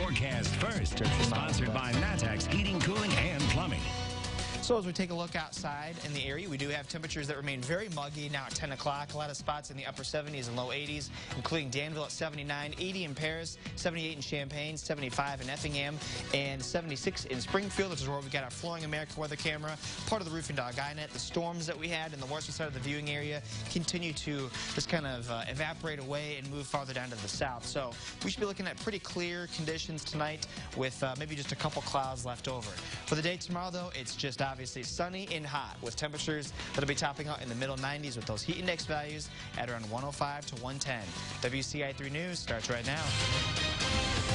forecast first. Sponsored by Natax Heating, Cooling, and Plumbing. So as we take a look outside in the area, we do have temperatures that remain very muggy now at 10 o'clock. A lot of spots in the upper 70s and low 80s, including Danville at 79, 80 in Paris, 78 in Champaign, 75 in Effingham, and 76 in Springfield, which is where we got our Flooring America weather camera, part of the Roofing Dog Net. The storms that we had in the western side of the viewing area continue to just kind of evaporate away and move farther down to the south. So we should be looking at pretty clear conditions tonight with maybe just a couple clouds left over. For the day tomorrow, though, it's just obviously sunny and hot with temperatures that'll be topping out in the middle 90s with those heat index values at around 105 to 110. WCIA 3 News starts right now.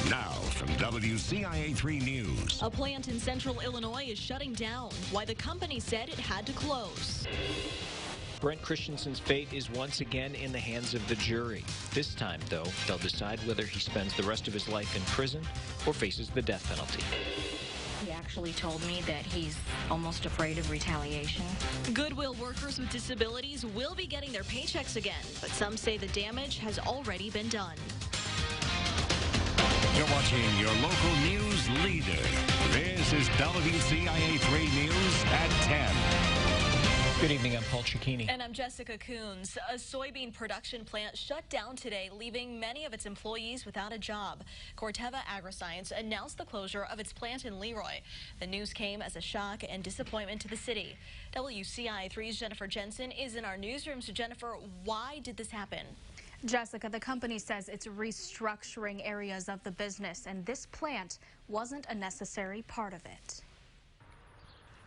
Now from WCIA 3 News. A plant in central Illinois is shutting down. Why the company said it had to close. Brent Christensen's fate is once again in the hands of the jury. This time, though, they'll decide whether he spends the rest of his life in prison or faces the death penalty. He actually told me that he's almost afraid of retaliation. Goodwill workers with disabilities will be getting their paychecks again, but some say the damage has already been done. You're watching your local news leader. This is WCIA 3 News at 10. Good evening, I'm Paul Cicchini. And I'm Jessica Coons. A soybean production plant shut down today, leaving many of its employees without a job. Corteva AgriScience announced the closure of its plant in Leroy. The news came as a shock and disappointment to the city. WCIA 3's Jennifer Jensen is in our newsroom. So Jennifer, why did this happen? Jessica, the company says it's restructuring areas of the business, and this plant wasn't a necessary part of it.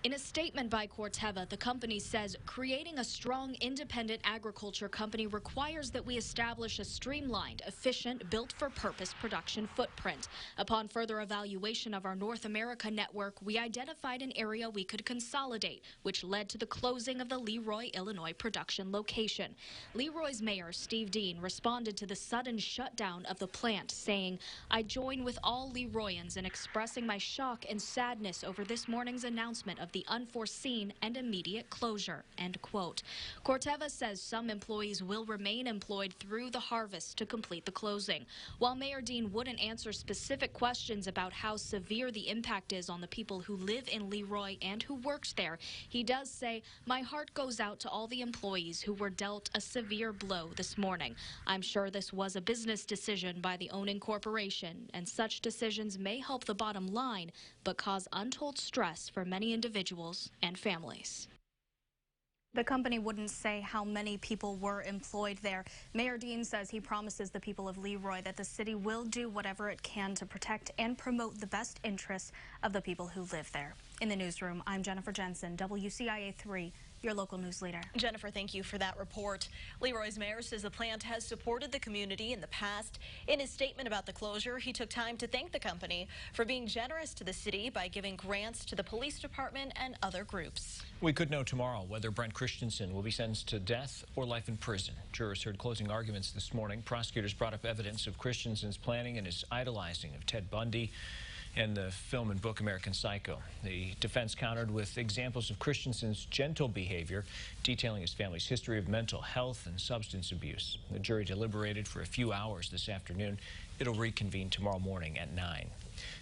In a statement by Corteva, the company says creating a strong, independent agriculture company requires that we establish a streamlined, efficient, built-for-purpose production footprint. Upon further evaluation of our North America network, we identified an area we could consolidate, which led to the closing of the Leroy, Illinois production location. Leroy's mayor, Steve Dean, responded to the sudden shutdown of the plant, saying, "I join with all Leroyans in expressing my shock and sadness over this morning's announcement of the unforeseen and immediate closure," end quote. Corteva says some employees will remain employed through the harvest to complete the closing. While Mayor Dean wouldn't answer specific questions about how severe the impact is on the people who live in Leroy and who worked there, he does say, "My heart goes out to all the employees who were dealt a severe blow this morning. I'm sure this was a business decision by the owning corporation, and such decisions may help the bottom line, but cause untold stress for many individuals and families." The company wouldn't say how many people were employed there. Mayor Dean says he promises the people of Leroy that the city will do whatever it can to protect and promote the best interests of the people who live there. In the newsroom, I'm Jennifer Jensen, WCIA 3, your local news leader. Jennifer, thank you for that report. Leroy's mayor says the plant has supported the community in the past. In his statement about the closure, he took time to thank the company for being generous to the city by giving grants to the police department and other groups. We could know tomorrow whether Brent Christensen will be sentenced to death or life in prison. Jurors heard closing arguments this morning. Prosecutors brought up evidence of Christensen's planning and his idolizing of Ted Bundy and the film and book American Psycho. The defense countered with examples of Christensen's gentle behavior, detailing his family's history of mental health and substance abuse. The jury deliberated for a few hours this afternoon. It'll reconvene tomorrow morning at 9.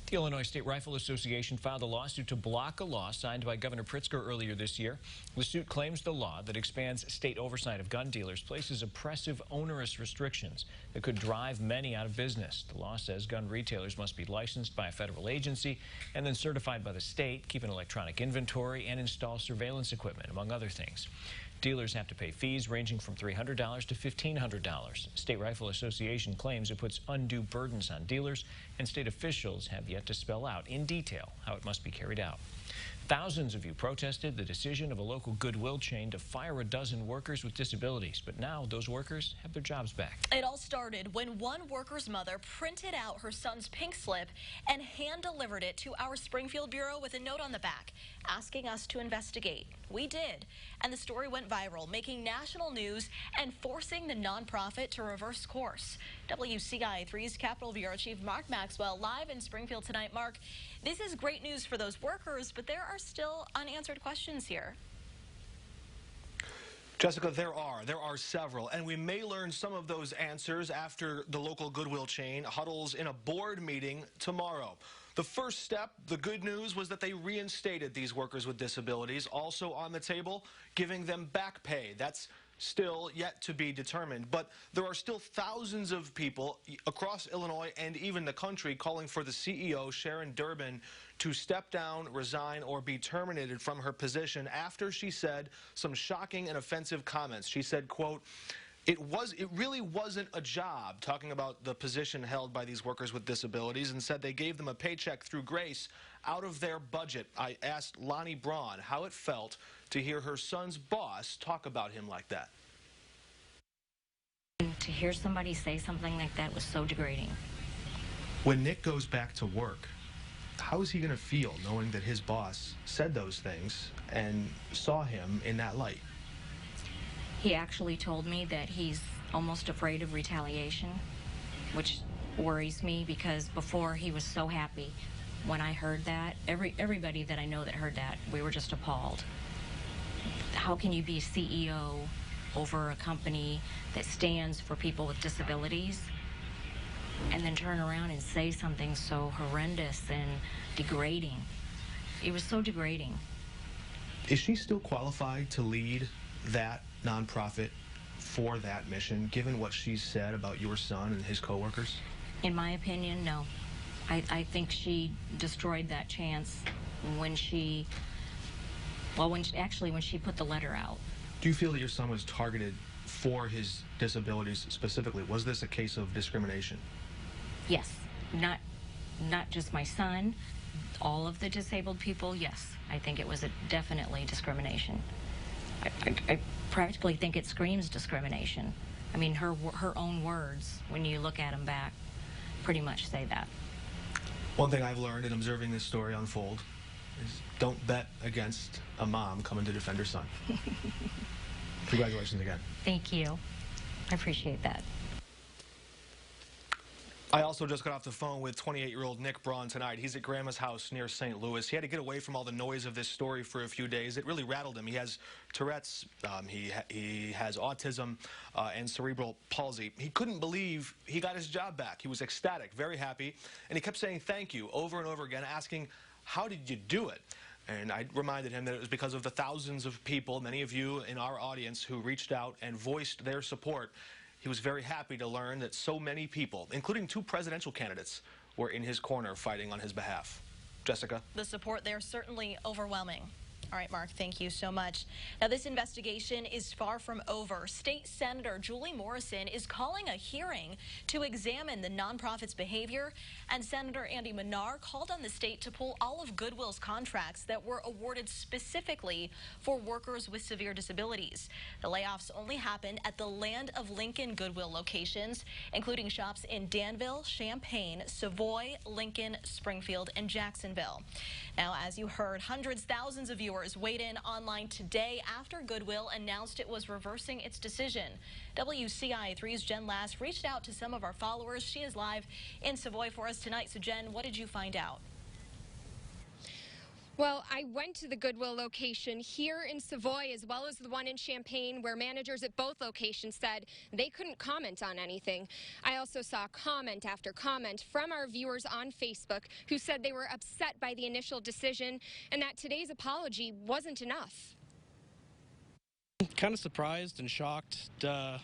The Illinois State Rifle Association filed a lawsuit to block a law signed by Governor Pritzker earlier this year. The suit claims the law that expands state oversight of gun dealers places oppressive, onerous restrictions that could drive many out of business. The law says gun retailers must be licensed by a federal agency and then certified by the state, keep an electronic inventory, and install surveillance equipment, among other things. Dealers have to pay fees ranging from $300 to $1,500. State Rifle Association claims it puts undue burdens on dealers, and state officials have yet to spell out in detail how it must be carried out. Thousands of you protested the decision of a local Goodwill chain to fire a dozen workers with disabilities, but now those workers have their jobs back. It all started when one worker's mother printed out her son's pink slip and hand-delivered it to our Springfield Bureau with a note on the back asking us to investigate. We did, and the story went viral, making national news and forcing the nonprofit to reverse course. WCIA 3's Capitol Bureau Chief Mark Maxwell live in Springfield tonight. Mark, this is great news for those workers, but there are still unanswered questions here. Jessica, there are several, and we may learn some of those answers after the local Goodwill chain huddles in a board meeting tomorrow. The first step, the good news, was that they reinstated these workers with disabilities. Also on the table, giving them back pay. That's still yet to be determined. But there are still thousands of people across Illinois and even the country calling for the CEO, Sharon Durbin, to step down, resign, or be terminated from her position after she said some shocking and offensive comments. She said, quote, it really wasn't a job, talking about the position held by these workers with disabilities, and said they gave them a paycheck through grace out of their budget. I asked Lonnie Braun how it felt to hear her son's boss talk about him like that. To hear somebody say something like that was so degrading. When Nick goes back to work, how is he going to feel knowing that his boss said those things and saw him in that light? He actually told me that he's almost afraid of retaliation, which worries me because before he was so happy. When I heard that, everybody that I know that heard that, we were just appalled. How can you be CEO over a company that stands for people with disabilities and then turn around and say something so horrendous and degrading? It was so degrading. Is she still qualified to lead that nonprofit for that mission, given what she said about your son and his coworkers? In my opinion, no. I think she destroyed that chance when she put the letter out. Do you feel that your son was targeted for his disabilities specifically? Was this a case of discrimination? Yes. Not just my son, all of the disabled people, yes. I think it was definitely discrimination. I practically think it screams discrimination. I mean, her own words, when you look at them back, pretty much say that. One thing I've learned in observing this story unfold is don't bet against a mom coming to defend her son. Congratulations again. Thank you. I appreciate that. I also just got off the phone with 28-year-old Nick Braun tonight. He's at Grandma's house near St. Louis. He had to get away from all the noise of this story for a few days. It really rattled him. He has Tourette's, he has autism, and cerebral palsy. He couldn't believe he got his job back. He was ecstatic, very happy, and he kept saying thank you over and over again, asking, how did you do it? And I reminded him that it was because of the thousands of people, many of you in our audience, who reached out and voiced their support. He was very happy to learn that so many people, including 2 presidential candidates, were in his corner fighting on his behalf. Jessica? The support there certainly overwhelming. All right, Mark, thank you so much. Now, this investigation is far from over. State Senator Julie Morrison is calling a hearing to examine the nonprofit's behavior, and Senator Andy Menard called on the state to pull all of Goodwill's contracts that were awarded specifically for workers with severe disabilities. The layoffs only happened at the Land of Lincoln Goodwill locations, including shops in Danville, Champaign, Savoy, Lincoln, Springfield, and Jacksonville. Now, as you heard, thousands of viewers weighed in online today after Goodwill announced it was reversing its decision. WCIA 3's Jen Lass reached out to some of our followers. She is live in Savoy for us tonight. So, Jen, what did you find out? Well, I went to the Goodwill location here in Savoy as well as the one in Champaign, where managers at both locations said they couldn't comment on anything. I also saw comment after comment from our viewers on Facebook who said they were upset by the initial decision and that today's apology wasn't enough. Kind of surprised and shocked. I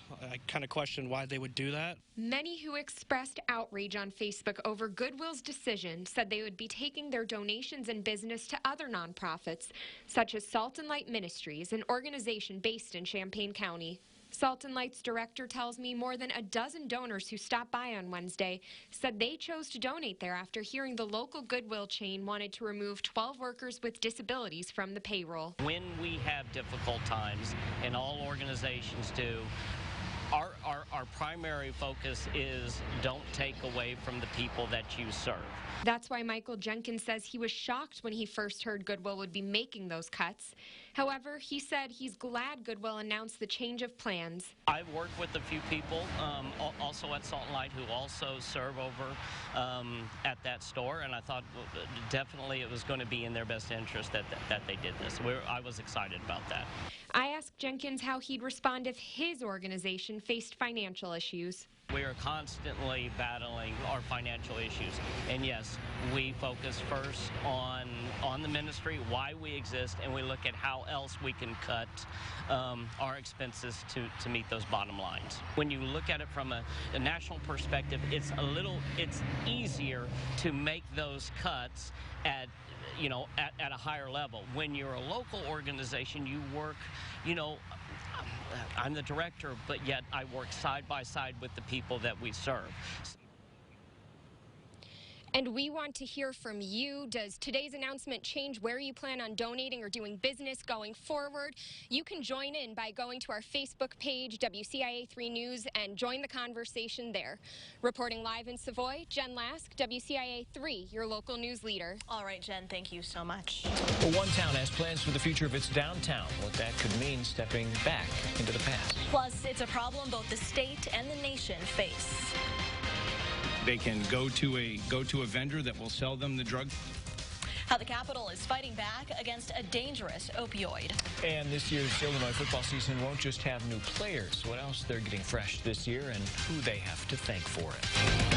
kind of questioned why they would do that. Many who expressed outrage on Facebook over Goodwill's decision said they would be taking their donations and business to other nonprofits, such as Salt and Light Ministries, an organization based in Champaign County. Salt and Light's director tells me more than a dozen donors who stopped by on Wednesday said they chose to donate there after hearing the local Goodwill chain wanted to remove 12 workers with disabilities from the payroll. When we have difficult times, and all organizations do, our primary focus is don't take away from the people that you serve. That's why Michael Jenkins says he was shocked when he first heard Goodwill would be making those cuts. However, he said he's glad Goodwill announced the change of plans. I've worked with a few people also at Salt and Light who also serve over at that store, and I thought definitely it was going to be in their best interest that they did this. I was excited about that. I asked Jenkins how he'd respond if his organization faced financial issues. We are constantly battling our financial issues. And yes, we focus first on the ministry, why we exist, and we look at how else we can cut our expenses to meet those bottom lines. When you look at it from a national perspective, it's easier to make those cuts at a higher level. When you're a local organization, you work, I'm the director, but yet I work side by side with the people that we serve. And we want to hear from you. Does today's announcement change where you plan on donating or doing business going forward? You can join in by going to our Facebook page, WCIA 3 News, and join the conversation there. Reporting live in Savoy, Jen Lask, WCIA 3, your local news leader. All right, Jen, thank you so much. Well, one town has plans for the future of its downtown. What that could mean stepping back into the past. Plus, it's a problem both the state and the nation face. They can go to a vendor that will sell them the drug. How the Capitol is fighting back against a dangerous opioid. And this year's Illinois football season won't just have new players. What else they're getting fresh this year and who they have to thank for it.